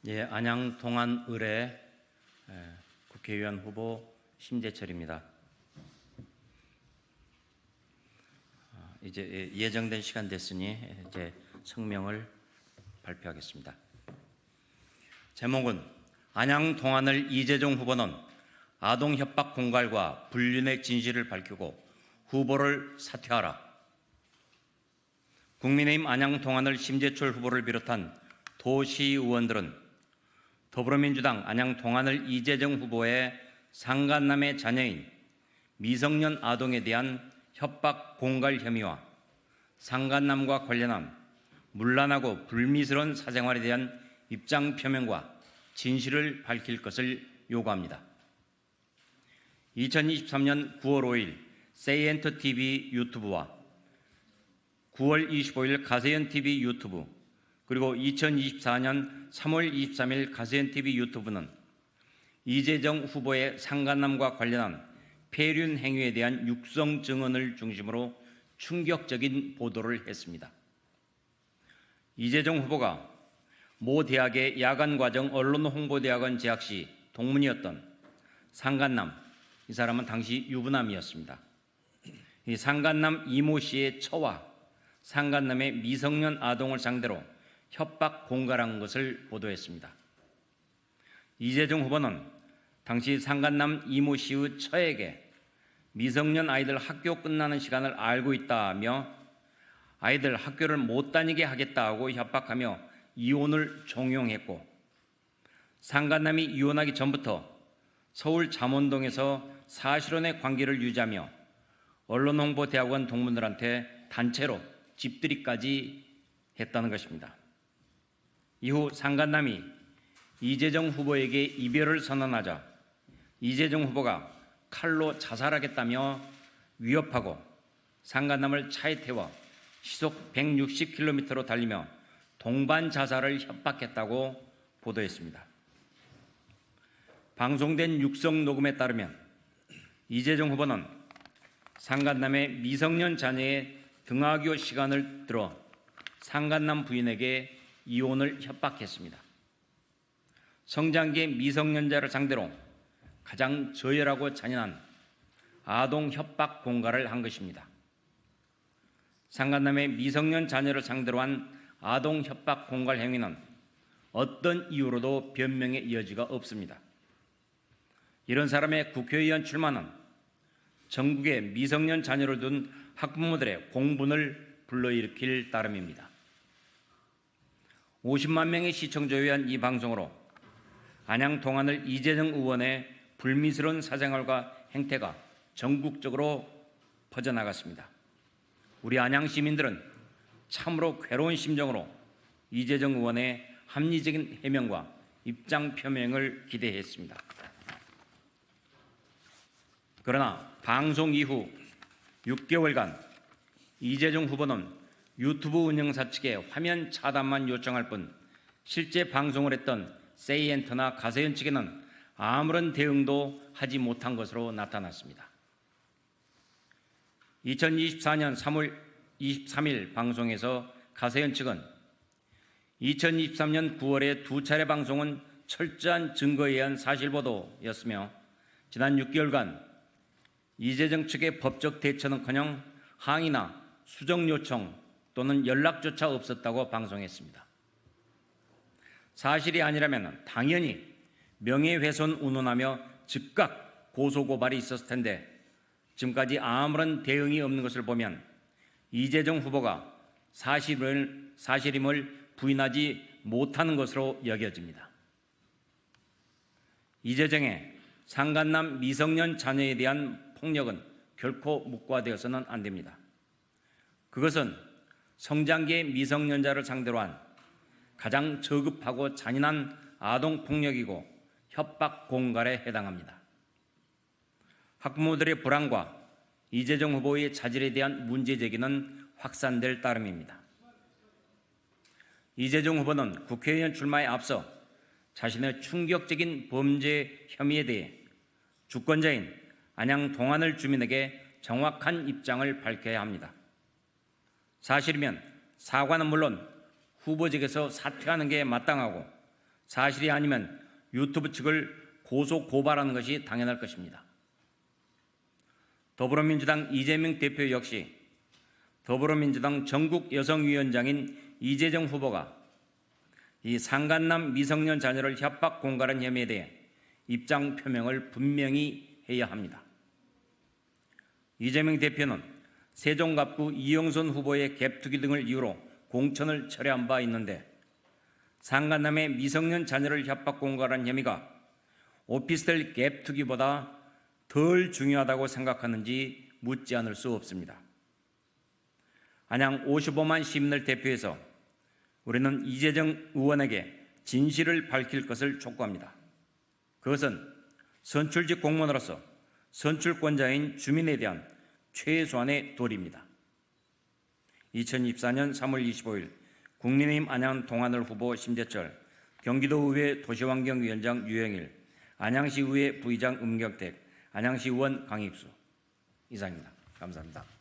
예, 안양 동안 의뢰 국회의원 후보 심재철입니다. 이제 예정된 시간 됐으니 이제 성명을 발표하겠습니다. 제목은 안양 동안을 이재종 후보는 아동 협박 공갈과 불륜의 진실을 밝히고 후보를 사퇴하라. 국민의힘 안양 동안을 심재철 후보를 비롯한 도시의원들은 더불어민주당 안양 동안을 이재종 후보의 상간남의 자녀인 미성년 아동에 대한 협박 공갈 혐의와 상간남과 관련한 문란하고 불미스러운 사생활에 대한 입장 표명과 진실을 밝힐 것을 요구합니다. 2023년 9월 5일 세이엔터TV 유튜브와 9월 25일 가세현TV 유튜브 그리고 2024년 3월 23일 가세현TV 유튜브는 이재종 후보의 상간남과 관련한 폐륜 행위에 대한 육성 증언을 중심으로 충격적인 보도를 했습니다. 이재종 후보가 모 대학의 야간과정 언론홍보대학원 재학 시 동문이었던 상간남, 이 사람은 당시 유부남이었습니다. 이 상간남 이모 씨의 처와 상간남의 미성년 아동을 상대로 협박 공갈한 것을 보도했습니다. 이재종 후보는 당시 상간남 이모 씨의 처에게 미성년 아이들 학교 끝나는 시간을 알고 있다며 아이들 학교를 못 다니게 하겠다고 협박하며 이혼을 종용했고, 상간남이 이혼하기 전부터 서울 잠원동에서 사실혼의 관계를 유지하며 언론홍보대학원 동문들한테 단체로 집들이까지 했다는 것입니다. 이후 상간남이 이재종 후보에게 이별을 선언하자 이재종 후보가 칼로 자살하겠다며 위협하고 상간남을 차에 태워 시속 160km로 달리며 동반 자살을 협박했다고 보도했습니다. 방송된 육성 녹음에 따르면 이재종 후보는 상간남의 미성년 자녀의 등하교 시간을 들어 상간남 부인에게 이혼을 협박했습니다. 성장기의 미성년자를 상대로 가장 저열하고 잔인한 아동 협박 공갈을 한 것입니다. 상간남의 미성년 자녀를 상대로 한 아동 협박 공갈 행위는 어떤 이유로도 변명의 여지가 없습니다. 이런 사람의 국회의원 출마는 전국의 미성년 자녀를 둔 학부모들의 공분을 불러일으킬 따름입니다. 50만 명의 시청자에 의한 이 방송으로 안양 동안을 이재종 의원의 불미스러운 사생활과 행태가 전국적으로 퍼져나갔습니다. 우리 안양 시민들은 참으로 괴로운 심정으로 이재종 의원의 합리적인 해명과 입장 표명을 기대했습니다. 그러나 방송 이후 6개월간 이재종 후보는 유튜브 운영사 측에 화면 차단만 요청할 뿐 실제 방송을 했던 세이엔터나 가세현 측에는 아무런 대응도 하지 못한 것으로 나타났습니다. 2024년 3월 23일 방송에서 가세현 측은 2023년 9월에 두 차례 방송은 철저한 증거에 의한 사실보도였으며 지난 6개월간 이재종 측의 법적 대처는커녕 항의나 수정 요청 또는 연락조차 없었다고 방송했습니다. 사실이 아니라면 당연히 명예훼손 운운하며 즉각 고소고발이 있었을 텐데 지금까지 아무런 대응이 없는 것을 보면 이재종 후보가 사실임을 부인하지 못하는 것으로 여겨집니다. 이재종의 상간남 미성년 자녀에 대한 폭력은 결코 묵과되어서는 안 됩니다. 그것은 성장기의 미성년자를 상대로 한 가장 저급하고 잔인한 아동폭력이고 협박 공갈에 해당합니다. 학부모들의 불안과 이재종 후보의 자질에 대한 문제 제기는 확산될 따름입니다. 이재종 후보는 국회의원 출마에 앞서 자신의 충격적인 범죄 혐의에 대해 주권자인 안양 동안을 주민에게 정확한 입장을 밝혀야 합니다. 사실이면 사과는 물론 후보직에서 사퇴하는 게 마땅하고 사실이 아니면 유튜브 측을 고소 고발하는 것이 당연할 것입니다. 더불어민주당 이재명 대표 역시 더불어민주당 전국 여성위원장인 이재정 후보가 이 상간남 미성년 자녀를 협박 공갈한 혐의에 대해 입장 표명을 분명히 해야 합니다. 이재명 대표는 세종갑구 이영선 후보의 갭투기 등을 이유로 공천을 철회한 바 있는데 상간남의 미성년 자녀를 협박 공갈한 혐의가 오피스텔 갭투기보다 덜 중요하다고 생각하는지 묻지 않을 수 없습니다. 안양 55만 시민을 대표해서 우리는 이재정 의원에게 진실을 밝힐 것을 촉구합니다. 그것은 선출직 공무원으로서 선출권자인 주민에 대한 최소한의 도리입니다. 2024년 3월 25일 국민의힘 안양 동안을 후보 심재철, 경기도의회 도시환경위원장 유영일, 안양시의회 부의장 음경택, 안양시 의원 강익수 이상입니다. 감사합니다.